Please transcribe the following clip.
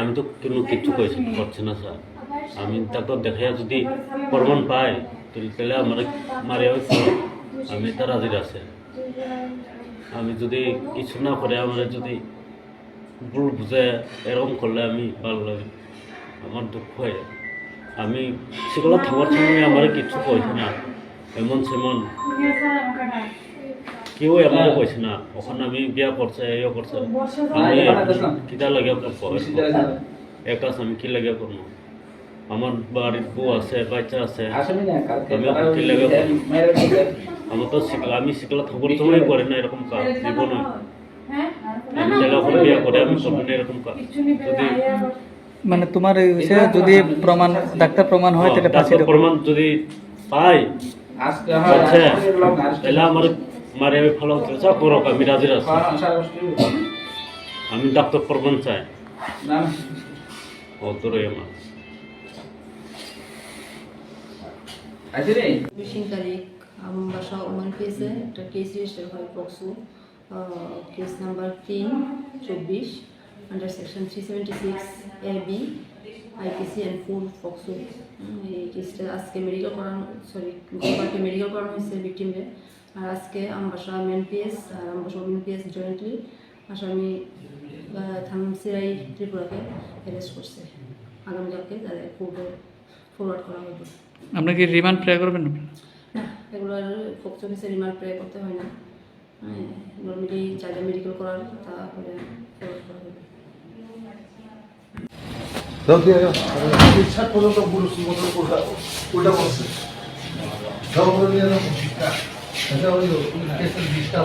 আমি তো কোনো কিছু করছি না স্যার। আমি ডাক্তার দেখাইয়া যদি প্রমাণ পাই তাহলে আমার মারিয়া আমি তার হাজির আছে। আমি যদি কিছু না করে আমার যদি ভুল বুঝে এরকম করলে আমি ভালো লাগে, আমার দুঃখ হয়। আমি সেগুলো থাকার সময় আমার কিছু কইছে না, এমন সেমন কেউ আমার কইছে না। ওখানে আমি বিয়া করছে ইয়ে করছে, আমি কিতা লাগিয়া একা আমি কি লাগিয়া করবো? আমার বাড়ির বউ আছে, বাচ্চা আছে, আমি কি লাগিয়া করবো? আমার তো আমি সেগুলো থাকার সময় করে না এরকম কাজ জীবনে। আমি যখন বিয়া করে আমি করবো না এরকম কাজ। যদি মানে তোমার যদি প্রমাণ ডাক্তার প্রমাণ হয় তাহলে ফাঁসি দেব। প্রমাণ যদি পাই তাহলে আমার মারে আমি ভালো হচ্ছে করো, আমি রাজি আছি। আমি ডাক্তার প্রমাণ চাই অতই আমার। 20 তারিখ আমার বাসা ওমান পেয়েছে একটা কেস রেজিস্টার হয় POCSO case number 3/24 under section 376 AB IPC and 4 POCSO. এই কেসটা আজকে মেডিকেল করানো গতকালকে মেডিকেল করানো হয়েছে ভিকটিমে। আর আজকে আমবাসা মেন পিএস আর আমবাসা ওমেন পিএস জয়েন্টলি আসামি থামসিরাই ত্রিপুরাকে অ্যারেস্ট করছে। আগামীকালকে তাদের কোর্টে ফরওয়ার্ড করা হবে। আপনাকে রিমান্ড প্রে করবেন না? এগুলোর পক্সো কেসে রিমান্ড প্রে করতে হয় না, নর্মালি চাইলে মেডিকেল করার তারপরে ফরওয়ার্ড করা হবে। ইচ্ছা পর্যন্ত পুরুষ উল্টা করছে দাও বলে নিয়ে যাবো। এটা হলো কেসের 20টা